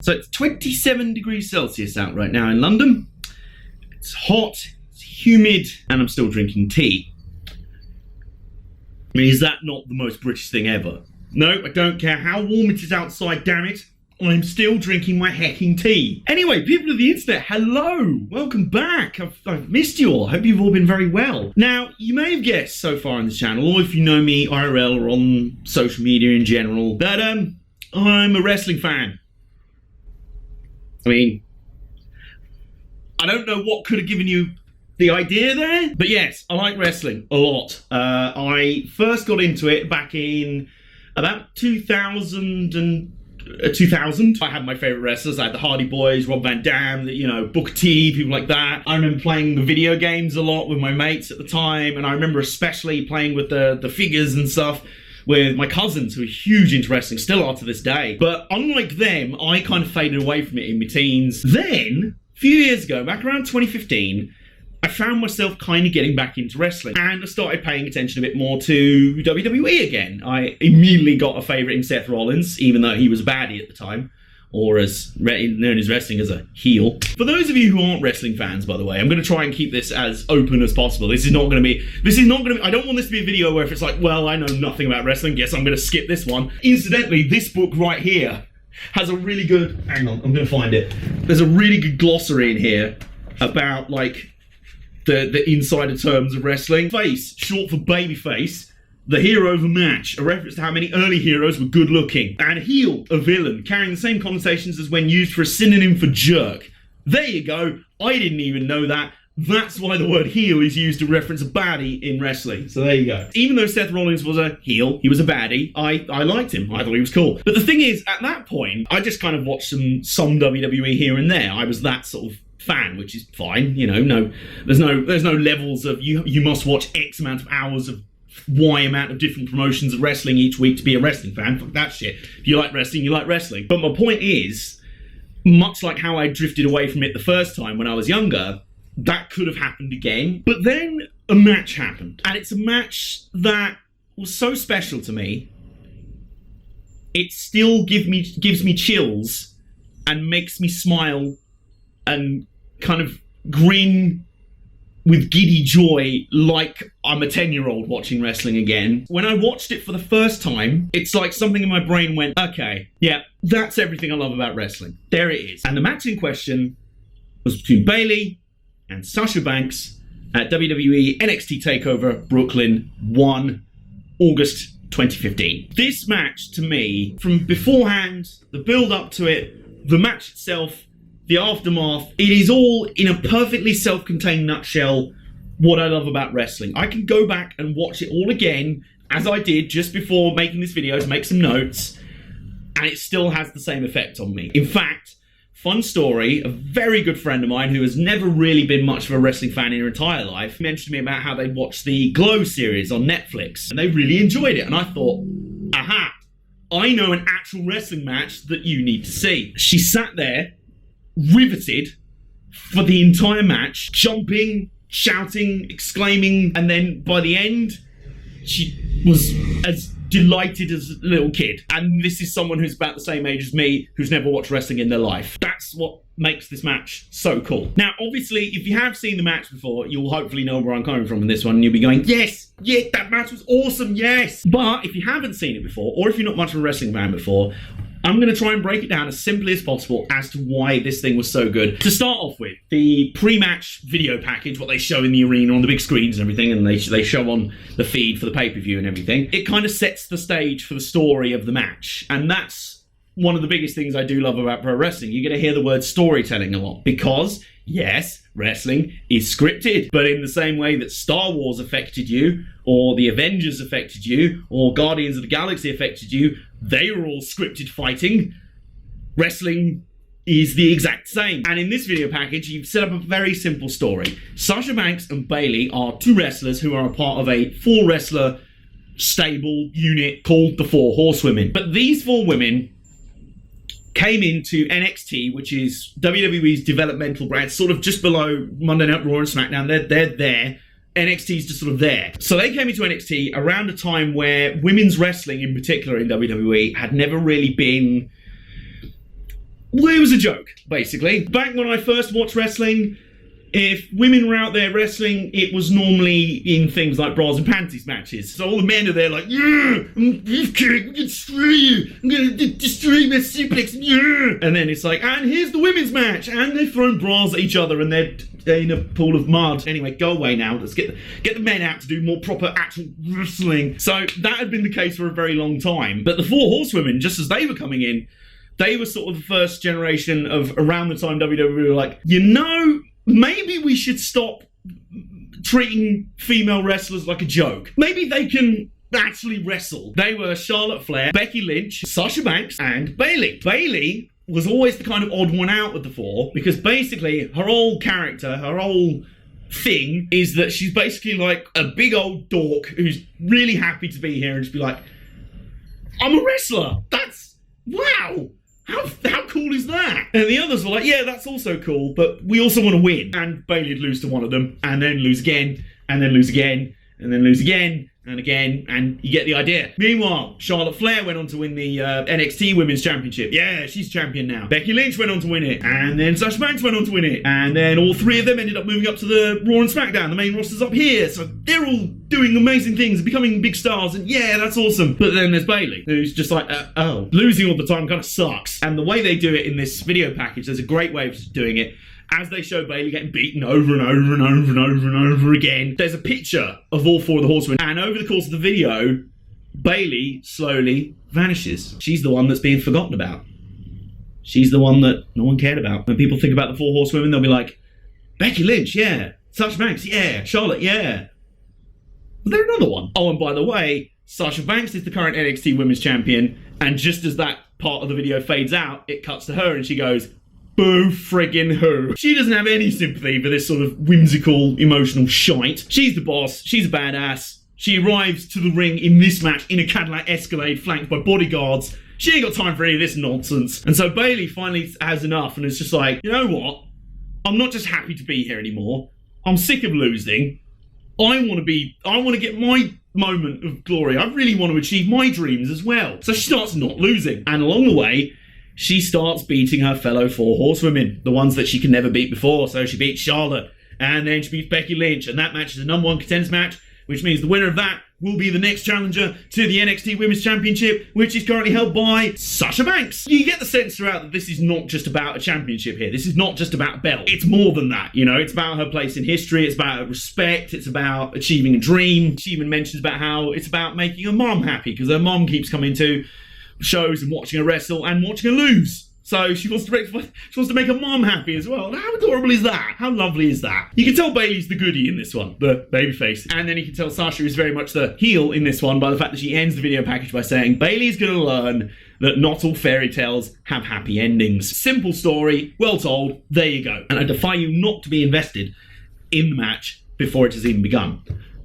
So it's 27 degrees Celsius out right now in London. It's hot, it's humid, and I'm still drinking tea. I mean, is that not the most British thing ever? No, I don't care how warm it is outside, damn it. I'm still drinking my hecking tea. Anyway, people of the internet, hello! Welcome back. I've missed you all. I hope you've all been very well. Now, you may have guessed so far on this channel, or if you know me IRL or on social media in general, that I'm a wrestling fan. I mean, I don't know what could have given you the idea there, but yes, I like wrestling a lot. I first got into it back in about 2000. I had my favourite wrestlers. I had the Hardy Boys, Rob Van Dam, Booker T, people like that. I remember playing the video games a lot with my mates at the time, and I remember especially playing with the figures and stuff with my cousins who are huge into wrestling, still are to this day. But unlike them, I kind of faded away from it in my teens. Then, a few years ago, back around 2015, I found myself kind of getting back into wrestling, and I started paying attention a bit more to WWE again. I immediately got a favourite in Seth Rollins, even though he was a baddie at the time, or as known as wrestling as a heel. For those of you who aren't wrestling fans, by the way, I'm going to try and keep this as open as possible. This is not going to be, I don't want this to be a video where if it's like, well, I know nothing about wrestling, yes, I'm going to skip this one. Incidentally, this book right here has a really good, hang on, I'm going to find it. There's a really good glossary in here about, like, the insider terms of wrestling. Face, short for babyface, the hero of a match, a reference to how many early heroes were good looking. And heel, a villain, carrying the same connotations as when used for a synonym for jerk. There you go, I didn't even know that. That's why the word heel is used to reference a baddie in wrestling. So there you go. Even though Seth Rollins was a heel, he was a baddie, I liked him. I thought he was cool. But the thing is, at that point, I just kind of watched some WWE here and there. I was that sort of fan, which is fine, no, there's no levels of you must watch X amount of hours of Y amount of different promotions of wrestling each week to be a wrestling fan. Fuck that shit. If you like wrestling, you like wrestling. But my point is, much like how I drifted away from it the first time when I was younger, that could have happened again. But then a match happened, and it's a match that was so special to me, it still gives me chills and makes me smile and kind of grin with giddy joy like I'm a 10-year-old watching wrestling again. When I watched it for the first time, it's like something in my brain went, okay, yeah, that's everything I love about wrestling. There it is. And the match in question was between Bayley and Sasha Banks at WWE NXT TakeOver Brooklyn 1 August 2015. This match, to me, from beforehand, the build up to it, the match itself, the aftermath, it is all in a perfectly self-contained nutshell what I love about wrestling. I can go back and watch it all again, as I did just before making this video to make some notes, and it still has the same effect on me. In fact, fun story, a very good friend of mine who has never really been much of a wrestling fan in her entire life mentioned to me about how they watched the Glow series on Netflix, and they really enjoyed it, and I thought, aha, I know an actual wrestling match that you need to see. She sat there, riveted for the entire match, jumping, shouting, exclaiming, and then by the end, she was as delighted as a little kid. And this is someone who's about the same age as me, who's never watched wrestling in their life. That's what makes this match so cool. Now, obviously, if you have seen the match before, you'll hopefully know where I'm coming from in this one, and you'll be going, yes, yeah, that match was awesome, yes. But if you haven't seen it before, or if you're not much of a wrestling fan before, I'm going to try and break it down as simply as possible as to why this thing was so good. To start off with, the pre-match video package, what they show in the arena on the big screens and everything, and they show on the feed for the pay-per-view and everything, it kind of sets the stage for the story of the match. And that's one of the biggest things I do love about pro wrestling. You're going to hear the word storytelling a lot because, yes, wrestling is scripted, but in the same way that Star Wars affected you, or the Avengers affected you, or Guardians of the Galaxy affected you, they were all scripted fighting. Wrestling is the exact same. And in this video package, you've set up a very simple story. Sasha Banks and Bayley are two wrestlers who are a part of a 4-wrestler stable unit called the 4 Horsewomen. But these 4 women came into NXT, which is WWE's developmental brand, sort of just below Monday Night Raw and SmackDown. They're there. NXT's just sort of there. So they came into NXT around a time where women's wrestling in particular in WWE had never really been Well, it was a joke, basically. Back when I first watched wrestling, if women were out there wrestling, it was normally in things like bras and panties matches. So all the men are there like, yeah, I'm beefcake, I'm gonna destroy you, I'm gonna destroy my suplex, yeah. And then it's like, and here's the women's match, and they're throwing bras at each other, and they're in a pool of mud. Anyway, go away now. Let's get the men out to do more proper actual wrestling. So that had been the case for a very long time. But the Four Horsewomen, just as they were coming in, they were sort of the first generation of around the time WWE were like, you know, maybe we should stop treating female wrestlers like a joke. Maybe they can actually wrestle. They were Charlotte Flair, Becky Lynch, Sasha Banks, and Bayley. Bayley was always the kind of odd one out of the four because basically her whole character, her whole thing is that she's basically like a big old dork who's really happy to be here and just be like, I'm a wrestler. That's, wow. How cool is that? And the others were like, yeah, that's also cool, but we also want to win. And Bayley would lose to one of them, and then lose again, and then lose again, and then lose again, and again, and you get the idea. Meanwhile, Charlotte Flair went on to win the NXT Women's Championship. Yeah, she's champion now. Becky Lynch went on to win it, and then Sasha Banks went on to win it, and then all three of them ended up moving up to the Raw and SmackDown. The main roster's up here, so they're all doing amazing things, becoming big stars, and yeah, that's awesome. But then there's Bayley, who's just like, losing all the time kind of sucks. And the way they do it in this video package, there's a great way of doing it. As they show Bayley getting beaten over and over and over and over and over again, there's a picture of all four of the horsemen. And over the course of the video, Bayley slowly vanishes. She's the one that's being forgotten about. She's the one that no one cared about. When people think about the Four Horsewomen, they'll be like, Becky Lynch, yeah. Sasha Banks, yeah. Charlotte, yeah. Is there another one? Oh, and by the way, Sasha Banks is the current NXT Women's Champion. And just as that part of the video fades out, it cuts to her and she goes, boo friggin' who. She doesn't have any sympathy for this sort of whimsical, emotional shite. She's the boss. She's a badass. She arrives to the ring in this match in a Cadillac Escalade flanked by bodyguards. She ain't got time for any of this nonsense. And so Bayley finally has enough and is just like, you know what? I'm not just happy to be here anymore. I'm sick of losing. I want to get my moment of glory. I really want to achieve my dreams as well. So she starts not losing. And along the way, she starts beating her fellow Four Horsewomen, the ones that she can never beat before. So she beats Charlotte, and then she beats Becky Lynch, and that match is a #1 contenders match, which means the winner of that will be the next challenger to the NXT Women's Championship, which is currently held by Sasha Banks. You get the sense throughout that this is not just about a championship here. This is not just about a belt. It's more than that, you know. It's about her place in history. It's about respect. It's about achieving a dream. She even mentions about how it's about making her mom happy, because her mom keeps coming to shows and watching her wrestle and watching her lose. So she wants to make her mom happy as well. How adorable is that? How lovely is that? You can tell Bayley's the goodie in this one, the babyface. And then you can tell Sasha is very much the heel in this one by the fact that she ends the video package by saying, Bayley's going to learn that not all fairy tales have happy endings. Simple story, well told, there you go. And I defy you not to be invested in the match before it has even begun.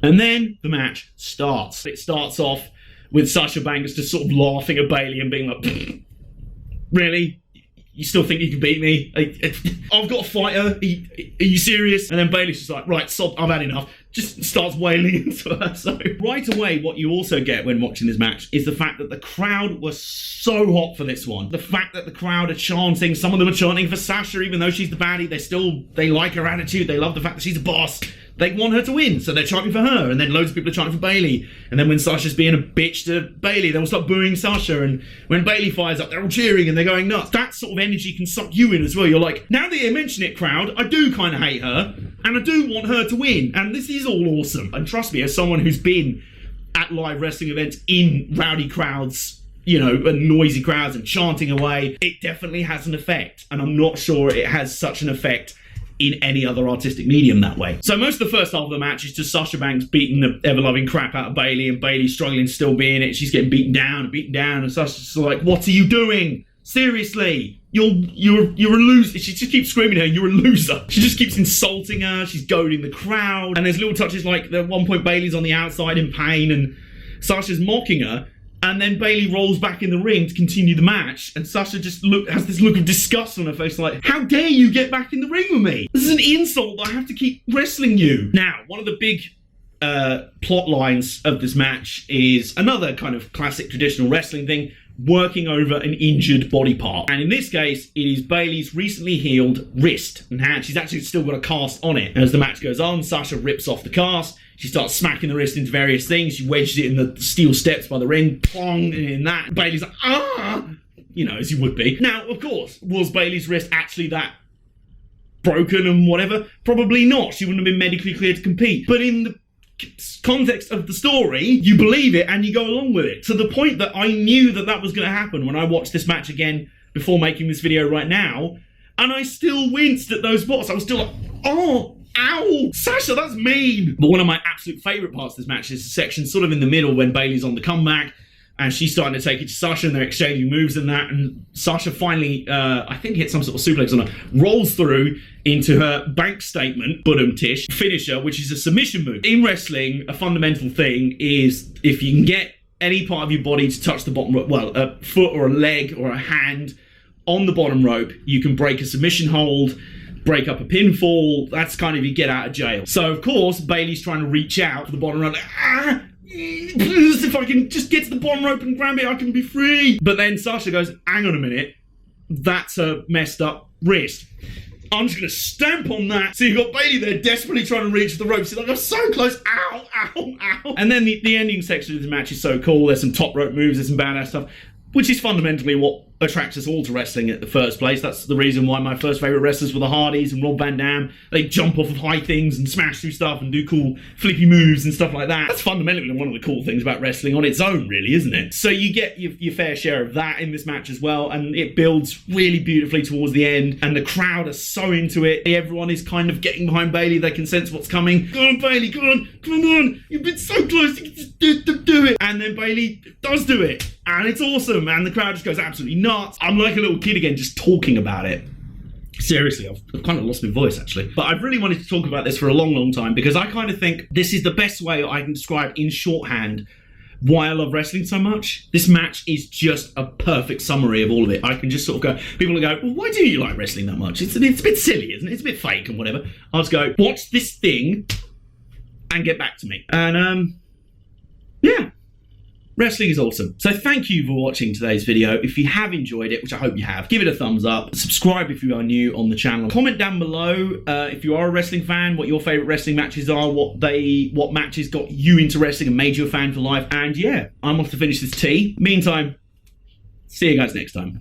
And then the match starts. It starts off with Sasha Banks just sort of laughing at Bayley and being like, really? You still think you can beat me? I've got a fighter. Are you serious? And then Bayley's just like, right, stop, I've had enough. Just starts wailing into her. So right away, what you also get when watching this match is the fact that the crowd was so hot for this one. The fact that the crowd are chanting, some of them are chanting for Sasha, even though she's the baddie, they like her attitude. They love the fact that she's a boss. They want her to win, so they're chanting for her, and then loads of people are chanting for Bayley. And then when Sasha's being a bitch to Bayley, they'll start booing Sasha, and when Bayley fires up, they're all cheering and they're going nuts. That sort of energy can suck you in as well. You're like, now that you mention it, crowd, I do kind of hate her, and I do want her to win, and this is all awesome. And trust me, as someone who's been at live wrestling events in rowdy crowds, you know, and noisy crowds and chanting away, it definitely has an effect, and I'm not sure it has such an effect in any other artistic medium that way. So most of the first half of the match is just Sasha Banks beating the ever-loving crap out of Bayley, and Bayley struggling to still be in it. She's getting beaten down, and Sasha's just like, what are you doing? Seriously, you're a loser. She just keeps screaming at her, you're a loser. She just keeps insulting her, she's goading the crowd, and there's little touches like at one point Bayley's on the outside in pain, and Sasha's mocking her, and then Bayley rolls back in the ring to continue the match, and Sasha just has this look of disgust on her face, like, how dare you get back in the ring with me? This is an insult that I have to keep wrestling you. Now, one of the big plot lines of this match is another kind of classic traditional wrestling thing. working over an injured body part. And in this case, it is Bayley's recently healed wrist. And she's actually still got a cast on it. As the match goes on, Sasha rips off the cast. She starts smacking the wrist into various things. She wedges it in the steel steps by the ring. Plong, and in that, Bayley's like, ah! You know, as you would be. Now, of course, was Bayley's wrist actually that broken and whatever? Probably not. She wouldn't have been medically cleared to compete. But in the context of the story, you believe it and you go along with it. To the point that I knew that that was going to happen when I watched this match again before making this video right now. And I still winced at those spots. I was still like, oh, ow, Sasha, that's mean. But one of my absolute favourite parts of this match is the section sort of in the middle when Bayley's on the comeback and she's starting to take it to Sasha and they're exchanging moves and that. And Sasha finally, I think hits some sort of suplex on her, rolls through into her bank statement, Tish finisher, which is a submission move. In wrestling, a fundamental thing is if you can get any part of your body to touch the bottom rope, well, a foot or a leg or a hand on the bottom rope, you can break a submission hold, break up a pinfall. That's kind of you get out of jail. So, of course, Bayley's trying to reach out to the bottom rope, like, please, if I can just get to the bottom rope and grab it, I can be free. But then Sasha goes, hang on a minute, that's a messed up wrist. I'm just going to stamp on that. So you've got Bayley there desperately trying to reach the ropes. She's like, I'm so close. Ow, ow, ow. And then the ending section of the match is so cool. There's some top rope moves, there's some badass stuff, which is fundamentally what attracts us all to wrestling at the first place. That's the reason why my first favourite wrestlers were the Hardys and Rob Van Dam. They jump off of high things and smash through stuff and do cool flippy moves and stuff like that. That's fundamentally one of the cool things about wrestling on its own, really, isn't it? So you get your fair share of that in this match as well, and it builds really beautifully towards the end, and the crowd are so into it. Everyone is kind of getting behind Bayley. They can sense what's coming. Go on, Bayley, go on, come on. You've been so close. You can just do it. And then Bayley does do it. And it's awesome, and the crowd just goes absolutely nuts. I'm like a little kid again, just talking about it. Seriously, I've kind of lost my voice, actually. But I've really wanted to talk about this for a long, long time, because I kind of think this is the best way I can describe in shorthand why I love wrestling so much. This match is just a perfect summary of all of it. I can just sort of go, people will go, well, why do you like wrestling that much? It's a bit silly, isn't it? It's a bit fake and whatever. I'll just go, watch this thing and get back to me. And, yeah. Wrestling is awesome. So thank you for watching today's video. If you have enjoyed it, which I hope you have, give it a thumbs up. Subscribe if you are new on the channel. Comment down below if you are a wrestling fan, what your favourite wrestling matches are, what matches got you into wrestling and made you a fan for life. And yeah, I'm off to finish this tea. Meantime, see you guys next time.